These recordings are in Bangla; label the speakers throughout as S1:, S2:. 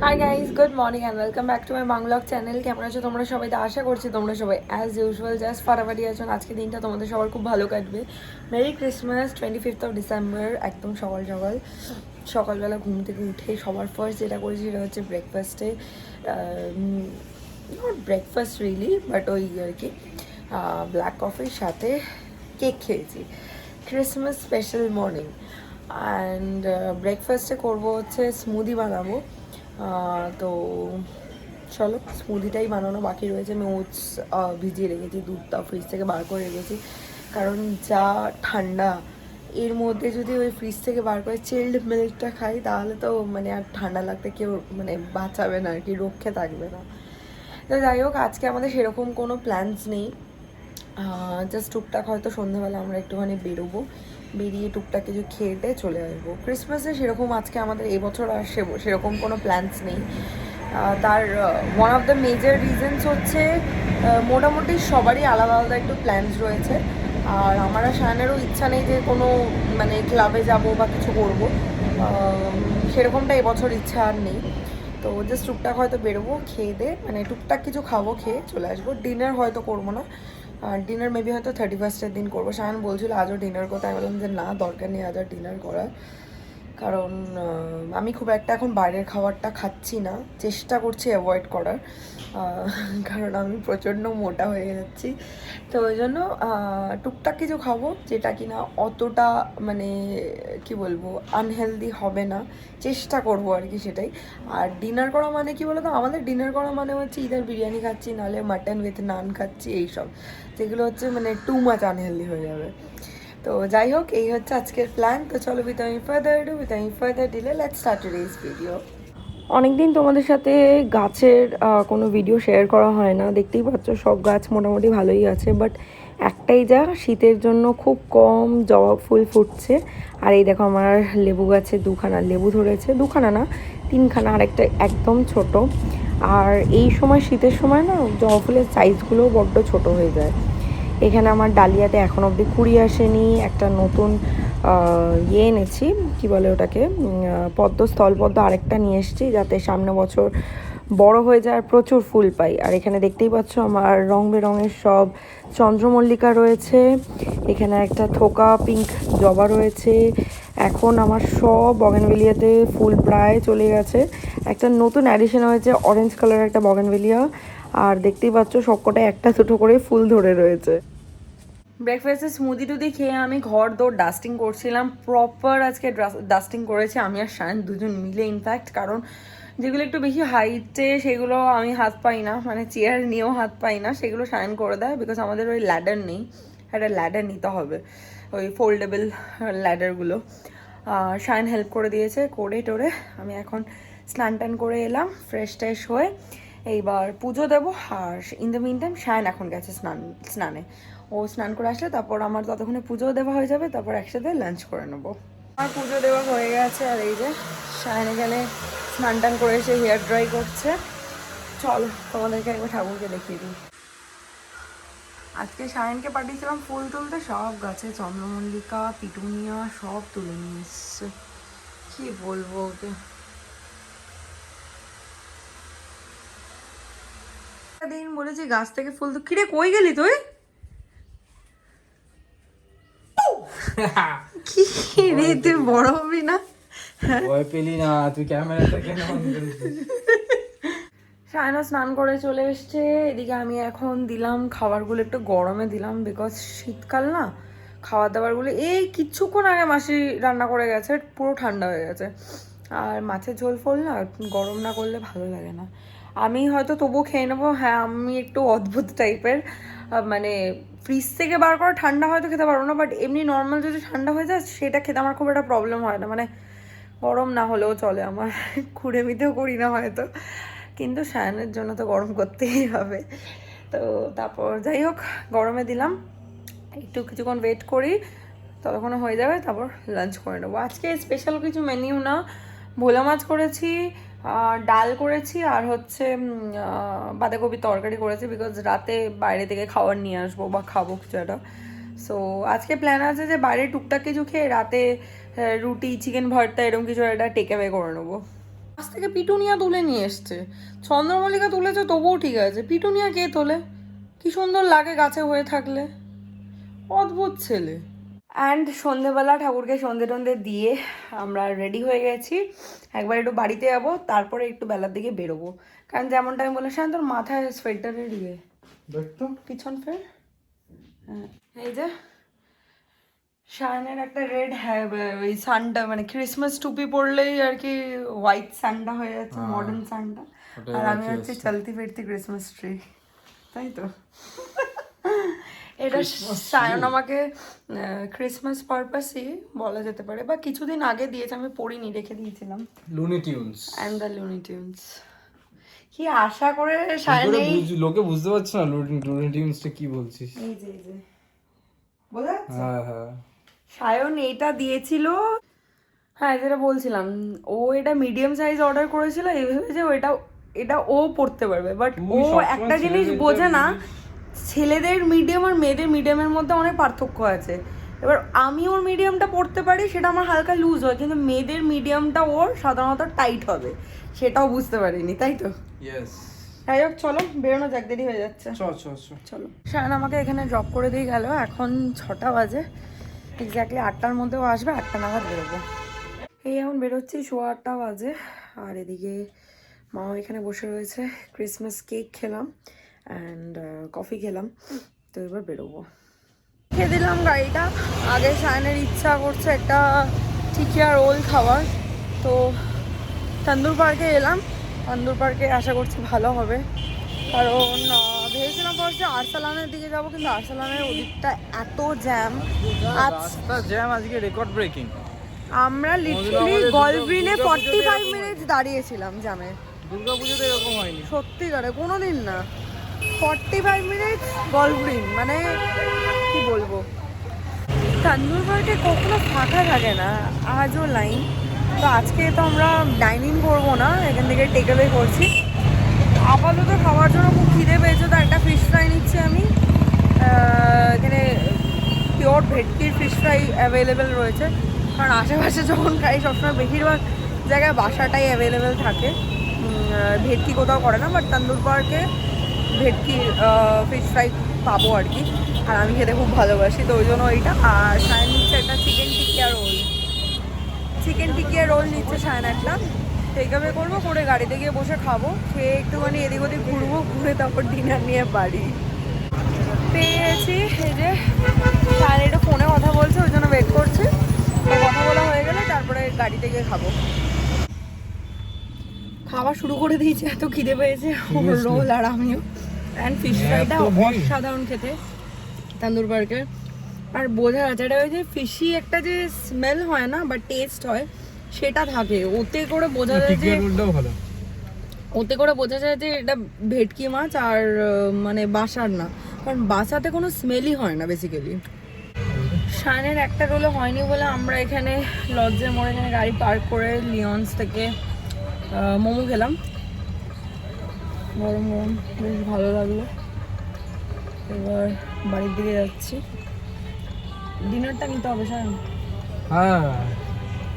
S1: High guys, good morning and welcome back to my vlog channel. কেমন আছো তোমরা সবাই? তো আশা করছি তোমরা সবাই অ্যাজ ইউজুয়াল জাস্ট ফাটাফাটি আছো। আজকে দিনটা তোমাদের সবার খুব ভালো কাটবে। Merry Christmas. 25th December. একদম সকাল সকাল সকালবেলা ঘুম থেকে উঠে সবার ফার্স্ট যেটা করেছি সেটা হচ্ছে ব্রেকফাস্টে, নট ব্রেকফাস্ট রিয়েলি বাট ওই আর কি ব্ল্যাক কফির সাথে কেক খেয়েছি। Christmas special morning. অ্যান্ড ব্রেকফাস্টে করবো হচ্ছে স্মুদি বানাবো। তো চলো স্মুদিটাই বানানো বাকি রয়েছে। আমি ওটস ভিজিয়ে রেখেছি, দুধটা ফ্রিজ থেকে বার করে রেখেছি, কারণ যা ঠান্ডা এর মধ্যে যদি ওই ফ্রিজ থেকে বার করে চিল্ড মিল্কটা খাই তাহলে তো মানে আর ঠান্ডা লাগতে কেউ মানে বাঁচাবে না আর কি, রক্ষে থাকবে না। তো যাই হোক, আজকে আমাদের সেরকম কোনো প্ল্যানস নেই। জাস্ট টুকটাক হয়তো সন্ধ্যাবেলা আমরা একটুখানি বেরোবো, বেরিয়ে টুকটাক কিছু খেয়ে চলে আসবো। ক্রিসমাসে সেরকম আজকে আমাদের এবছর আর সেরকম কোনো প্ল্যানস নেই। তার one of the major reasons হচ্ছে মোটামুটি সবারই আলাদা আলাদা একটু প্ল্যানস রয়েছে। আর আমার আর শায়নেরও ইচ্ছা নেই যে কোনো মানে ক্লাবে যাব বা কিছু করবো, সেরকমটা এবছর ইচ্ছা আর নেই। তো জাস্ট টুকটাক হয়তো বেরোবো, খেয়ে দে মানে টুকটাক কিছু খাবো, খেয়ে চলে আসবো। ডিনার হয়তো করবো না, আর ডিনার মেবি হয়তো 31st দিন করবো। শায়ন বলছিল আজও ডিনার করতে, আমি বললাম যে না, দরকার নেই আজ আর ডিনার করার। কারণ আমি খুব একটা এখন বাইরের খাবারটা খাচ্ছি না, চেষ্টা করছি অ্যাভয়েড করার, কারণ আমি প্রচণ্ড মোটা হয়ে যাচ্ছি। তো ওই জন্য টুকটাক কিছু খাবো যেটা কিনা অতটা মানে কি বলবো আনহেলদি হবে না, চেষ্টা করবো আর কি সেটাই। আর ডিনার করা মানে কি বলতো, আমাদের ডিনার করা মানে হচ্ছে ইদার বিরিয়ানি খাচ্ছি, নাহলে মাটন উইথ নান খাচ্ছি, এইসব যেগুলো হচ্ছে মানে টু মাচ আনহেলদি হয়ে যাবে। তো যাই হোক, এই হচ্ছে আজকের প্ল্যান। তো চলো with further delay let's start today's video. অনেকদিন তোমাদের সাথে গাছের কোনো ভিডিও শেয়ার করা হয় না, দেখতেই পাচ্ছ সব গাছ মোটামুটি ভালোই আছে, বাট একটাই যা শীতের জন্য খুব কম জবা ফুল ফুটছে। আর এই দেখো আমার লেবু গাছে দুখানা লেবু ধরেছে, দুখানা না তিনখানা, আর একটা একদম ছোট। আর এই সময় শীতের সময় না জবা ফুলের সাইজগুলোও বড্ড ছোট হয়ে যায়। এখানে আমার ডালিয়াতে এখন অবধি কুড়ি আসেনি। একটা নতুন এনেছি, কি বলে ওটাকে, স্থলপদ্ম আরেকটা নিয়ে এসেছি, যাতে সামনে বছর বড় হয়ে যায় আর প্রচুর ফুল পাই। আর এখানে দেখতেই পাচ্ছ আমার রং বেরঙের সব চন্দ্রমল্লিকা রয়েছে, এখানে একটা থোকা পিঙ্ক জবা রয়েছে। এখন আমার সব বগেনভেলিয়াতে ফুল প্রায় চলে গেছে। একটা নতুন অ্যাডিশন হয়েছে অরেঞ্জ কালারের একটা বগেনভেলিয়া, আর দেখতেই পাচ্ছ সবকটায় একটা দুটো করে ফুল ধরে রয়েছে। ব্রেকফাস্টে স্মুদি টুদি খেয়ে আমি ঘর দৌড় ডাস্টিং করছিলাম। প্রপার আজকে ডাস্টিং করেছি আমি আর শায়ন দুজন মিলে ইনফ্যাক্ট, কারণ যেগুলো একটু বেশি হাইটে সেগুলো আমি হাত পাই না, মানে চেয়ার নিয়েও হাত পাই না, সেগুলো শায়ন করে দেয়, বিকজ আমাদের ওই ল্যাডার নেই। একটা ল্যাডার নিতে হবে, ওই ফোল্ডেবল ল্যাডারগুলো। শায়ন হেল্প করে দিয়েছে, করে টোরে আমি এখন স্নান টান করে এলাম, ফ্রেশ ট্রেশ হয়ে এইবার পুজো দেবো। আর in the meantime Shayan এখন গেছে স্নানে। ও স্নান করে আসলে তারপর আমার ততক্ষণে পুজো দেওয়া হয়ে যাবে, তারপর একসাথে লাঞ্চ করে নেবো। আমার পুজো দেওয়া হয়ে গেছে, আর এই যে শায়ন এখানে স্নান টান করে এসে হেয়ার ড্রাই করছে। চলো তোমাদেরকে একবার ঠাকুরকে দেখিয়ে দিই। আজকে শায়নকে পাঠিয়েছিলাম ফুল তুলতে, সব গাছে চন্দ্রমল্লিকা পিটুনিয়া সব তুলে নিয়ে এসছে। কি বলবো ওকে, দিন বলেছি গাছ থেকে ফুল তো। কিরে কই গেলি তুই? কি রে তুই বড় হবি না?
S2: ভয় পেলি না তুই? ক্যামেরাটা কেন অন করেছিস?
S1: শায়না স্নান করে চলে এসছে, এদিকে আমি এখন দিলাম খাবারগুলো একটু গরমে দিলাম, বিকজ শীতকাল না, খাবার দাবারগুলো এই কিছুক্ষণ আগে মাসি রান্না করে গেছে, পুরো ঠান্ডা হয়ে গেছে। আর মাছের ঝোল ফোল না গরম না করলে ভালো লাগে না। আমি হয়তো তবুও খেয়ে নেবো, হ্যাঁ আমি একটু অদ্ভুত টাইপের, মানে ফ্রিজ থেকে বার করা ঠান্ডা হয়তো খেতে পারবো না, বাট এমনি নর্মাল যদি ঠান্ডা হয়ে যায় সেটা খেতে আমার খুব একটা প্রবলেম হয় না, মানে গরম না হলেও চলে আমার। খুঁড়েমিতেও করি না হয়তো, কিন্তু শায়নের জন্য তো গরম করতেই হবে। তো তারপর যাই হোক গরমে দিলাম, একটু কিছুক্ষণ ওয়েট করি, ততক্ষণে হয়ে যাবে, তারপর লাঞ্চ করে নেবো। আজকে স্পেশাল কিছু মেনিউ না, ভোলা মাছ করেছি, ডাল করেছি, আর হচ্ছে বাঁধাকপির তরকারি করেছি, বিকজ রাতে বাইরে থেকে খাবার নিয়ে আসবো বা খাবো কিছু একটা। সো আজকে প্ল্যান আছে যে বাইরে টুকটাক কিছু খেয়ে রাতে রুটি চিকেন ভর্তা এরকম কিছু একটা টেক অ্যাওয়ে করে নেবো। আজ থেকে পিটুনিয়া তুলে নিয়ে এসছে, চন্দ্রমল্লিকা তুলেছে তবুও ঠিক আছে, পিটুনিয়া কে তোলে? কি সুন্দর লাগে গাছে হয়ে থাকলে, অদ্ভুত ছেলে। অ্যান্ড সন্ধেবেলা ঠাকুরকে সন্ধে টন্ধে দিয়ে আমরা রেডি হয়ে গেছি, একবার একটু বাড়িতে যাবো, তারপরে একটু বেলার দিকে বেরোবো। কারণ যেমনটা আমি বলেছিলাম তোর মাথায় সোয়েটারের
S2: দেখতো
S1: পিছন ফের, হ্যাঁ এই যে শায়নের একটা রেড ওই সানটা মানে ক্রিসমাস টুপি পরলেই আর কি হোয়াইট সানটা হয়ে যাচ্ছে, মডার্ন সানটা। আর আমি হচ্ছে চলতি ফিরতি ক্রিসমাস ট্রি, তাই তো। এটা সায়ন আমাকে ক্রিসমাস পারপাসই বলা যেতে পারে, বা কিছুদিন আগে দিয়েছে, আমি পড়িনি, রেখে দিয়েছিলাম।
S2: Luni tunes
S1: and the Luni tunes. কি আশা করে সায়ন
S2: লোকে বুঝতে পারছে না লুনি টিউনসটা কি বলছিস।
S1: এই যে বোঝা যাচ্ছে?
S2: হ্যাঁ হ্যাঁ,
S1: সায়ন এইটা দিয়েছিল, হ্যাঁ যেটা বলছিলাম, ও এটা মিডিয়াম সাইজ অর্ডার করেছিল এইভাবে যে এটা ও পড়তে পারবে, বাট ও একটা জিনিস বোঝে না, ছেলেদের মিডিয়াম আর মেয়েদের মিডিয়ামের মধ্যে অনেক পার্থক্য আছে। এবার আমি ওর মিডিয়ামটা পড়তে পারি, সেটা আমার হালকা লুজ হয়, কিন্তু মেয়েদের মিডিয়ামটা ওর সাধারণত টাইট হবে, সেটাও বুঝতে পারিনি, তাই তো।
S2: ইয়েস,
S1: যাই হোক চলো বেরোনো যাক, দেরি হয়ে যাচ্ছে। চলো। শায়ন আমাকে এখানে ড্রপ করে দিয়ে গেল, এখন 6টা বাজে, এক্স্যাক্টলি 8টার মধ্যেও আসবে, 8টা নাগাদ বেরোবো। এই এখন বেরোচ্ছি, 8:15 বাজে। আর এদিকে মাও এখানে বসে রয়েছে, ক্রিসমাস কেক খেলাম অ্যান্ড কফি খেলাম, তো এবার বেরোবো। খেয়ে দিলাম গাড়িটা, আগে শায়নের ইচ্ছা করছে একটা টিকিয়া রোল খাওয়ার, তো তন্দুর পার্কে এলাম। তন্দুর পার্কে আশা করছি ভালো হবে, কারণ ভেবেছিলাম বলছে আরসালানের দিকে যাবো, কিন্তু আরসালানের ওদিকটা এত জ্যাম,
S2: রাস্তা জ্যাম আজকে রেকর্ড ব্রেকিং।
S1: আমরা লিটারালি গল্ফ গ্রিনে 45 মিনিট দাঁড়িয়েছিলাম জ্যামে।
S2: দুর্গাপুজোতে এরকম হয়নি
S1: সত্যিকারে কোনোদিন না, 45 মিনিট গল্ফ গ্রিন, মানে কি বলবো। তন্দুর পার্কে কখনো ফাঁকা থাকে না, আজও লাইন। তো আজকে তো আমরা ডাইনিং করবো না, এখান থেকে টেক অ্যাওয়ে করছি। আপাতত খাওয়ার জন্য খুব খিদে পেয়েছে, তো একটা ফিশ ফ্রাই নিচ্ছি আমি। এখানে পিওর ভেটকির ফিশ ফ্রাই অ্যাভেলেবেল রয়েছে, কারণ আশেপাশে যখন খাই সবসময় বেশিরভাগ জায়গায় বাসাটাই অ্যাভেলেবেল থাকে, ভেটকি কোথাও করে না, বাট তন্দুর পার্কে ভেটকি ফিশ ফ্রাই পাবো আর কি। আর আমি খেতে খুব ভালোবাসি, তো ওই জন্য ওইটা। আর সায়ন নিচ্ছে একটা চিকেন টিকিয়া রোল নিচ্ছে সায়ন একটা, টেক অ্যাওয়ে করবো, করে গাড়িতে গিয়ে বসে খাবো, খেয়ে একটুখানি এদিক ওদিক ঘুরবো, ঘুরে তারপর ডিনার নিয়ে বাড়ি। পেয়ে গেছি, এই যে সায়ন একটু ফোনে কথা বলছে, ওই জন্য ওয়েট করছি, কথা বলা হয়ে গেলে তারপরে গাড়িতে গিয়ে খাবো। খাওয়া শুরু করে দিয়েছি, এত খিদে পেয়েছে, রোল আর আমিও। অ্যান্ড ফিশ ফ্রাইটা অসাধারণ খেতে তন্দুর পার্কের। আর বোঝা যাচ্ছে এটা ওই যে ফিশি একটা যে স্মেল হয় না বা টেস্ট হয় সেটা থাকে, ওতে করে বোঝা যায় যে এটা ভেটকি মাছ, আর মানে বাসার না, কারণ বাসাতে কোনো স্মেলই হয় না বেসিক্যালি। শায়নের একটা রোলও হয়নি বলে আমরা এখানে লজ্জের মোড়ে এখানে গাড়ি পার্ক করে লিওন্স থেকে মোমো খেলাম, গরম গরম, বেশ ভালো লাগলো। এবার বাড়ির দিকে যাচ্ছি, ডিনারটা নিতে হবে শায়ন।
S2: হ্যাঁ,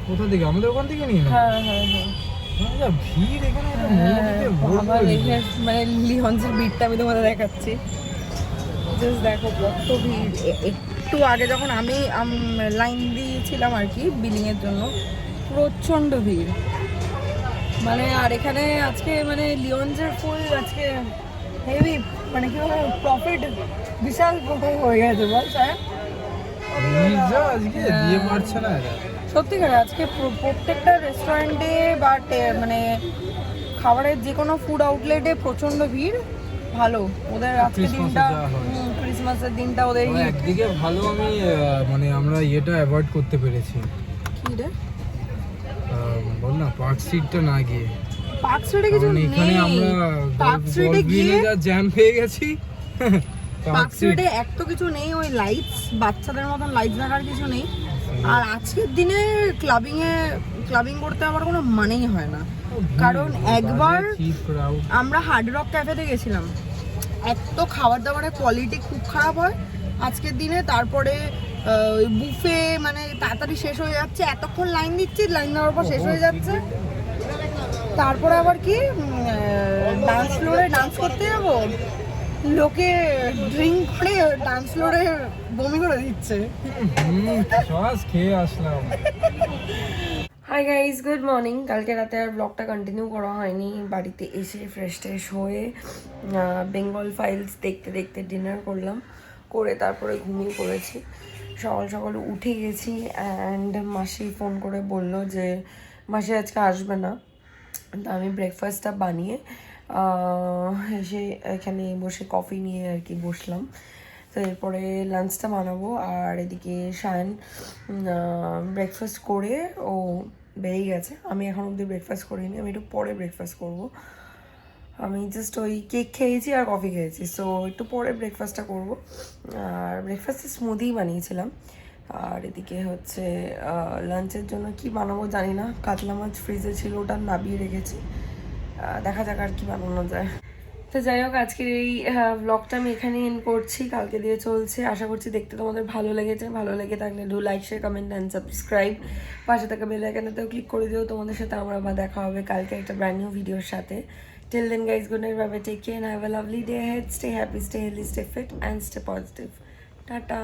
S2: কোথা থেকে? আমাদের ওখান থেকে নিয়ে না?
S1: হ্যাঁ হ্যাঁ হ্যাঁ,
S2: যা ভিড় এখানে,
S1: মানে লিওন্সের ভিড়টা আমি তোমাদের দেখাচ্ছি, জাস্ট দেখো কত ভিড়। একটু আগে যখন আমি লাইন দিয়েছিলাম আর কি বিলিংয়ের জন্য, প্রচণ্ড ভিড় মানে। আর এখানে আজকে মানে লিওন্সের ফুল আজকে হেভি, মানে কি বলে প্রফিট বিশাল প্রফিট হয়ে গেছে বল স্যার।
S2: আজকে দিয়ে পারছে না এরা
S1: সত্যিকার, আজকে প্রত্যেকটা রেস্টুরেন্টে বা মানে খাবারের যে কোনো ফুড আউটলেটে প্রচণ্ড ভিড়। ভালো ওদের আজকে দিনটা, ক্রিসমাসের দিনটা ওদের
S2: একদিকে ভালো। আমি মানে আমরা ইয়েটা অ্যাভয়েড করতে পেরেছি,
S1: কি রে
S2: বল না, পার্ক স্ট্রিটটা না গিয়ে।
S1: পার্ক স্ট্রিটে কিছু নেই,
S2: এখানে আমরা
S1: পার্ক স্ট্রিটে গিয়ে
S2: যা জ্যাম পেয়ে গেছি।
S1: পার্ক স্ট্রিটে এক তো কিছু নেই, ওই লাইটস, বাচ্চাদের মতন লাইটস দেখার কিছু নেই। আর আজকের দিনে ক্লাবিং করতে আমার কোনো মানেই হয় না, কারণ একবার আমরা হার্ড রক ক্যাফেতে গেছিলাম, এক তো খাবার দাবারের কোয়ালিটি খুব খারাপ হয় আজকের দিনে, তারপরে বুফে মানে তাড়াতাড়ি শেষ হয়ে যাচ্ছে, এতক্ষণ লাইন দিচ্ছি, লাইন দেওয়ার পর শেষ হয়ে যাচ্ছে।
S3: তারপরে আবার কি ডান্স ফ্লোরে ডান্স করতে যাবো, লোকে ড্রিঙ্ক করে ডান্স ফ্লোরে বমি করে দিচ্ছে।
S2: শ্বাস খেয়ে আসলাম।
S1: Hi guys, good morning. কালকে রাতে আর ব্লগটা কন্টিনিউ করা হয়নি। বাড়িতে এসে ফ্রেশ ট্রেশ হয়ে বেঙ্গল ফাইলস দেখতে দেখতে ডিনার করলাম, করে তারপরে ঘুমিয়ে পড়েছি। সকাল সকাল উঠে গেছি অ্যান্ড মাসি ফোন করে বলল যে মাসি আজকে আসবে না। তো আমি ব্রেকফাস্টটা বানিয়ে এসে এখানে বসে কফি নিয়ে আর কি বসলাম। তো এরপরে লাঞ্চটা বানাবো, আর এদিকে শায়ন ব্রেকফাস্ট করে ও বেরিয়ে গেছে। আমি এখন অবধি ব্রেকফাস্ট করিনি, আমি একটু পরে ব্রেকফাস্ট করবো। আমি জাস্ট ওই কেক খেয়েছি আর কফি খেয়েছি, সো একটু পরে ব্রেকফাস্টটা করবো। আর ব্রেকফাস্টে স্মুদি বানিয়েছিলাম। আর এদিকে হচ্ছে লাঞ্চের জন্য কি বানাবো জানি না, কাতলা মাছ ফ্রিজে ছিল, ওটা নাবিয়ে রেখেছি। দেখা যাক আর কি বানানো যায়। তো যাই হোক, আজকের এই ব্লগটা আমি এখানে এন্ড করছি। কালকে দিয়ে চলছে, আশা করছি দেখতে তোমাদের ভালো লেগেছে। ভালো লেগে থাকলে do like, share, comment and subscribe. পাশে থাকা বেল আইকনেতেও ক্লিক করে দিও। তোমাদের সাথে আমার আবার দেখা হবে কালকে একটা ব্র্যান্ড নিউ ভিডিওর সাথে। Till then guys, good night, bye bye, take care, have a lovely day ahead, stay happy, stay healthy, stay fit and stay positive. Tata.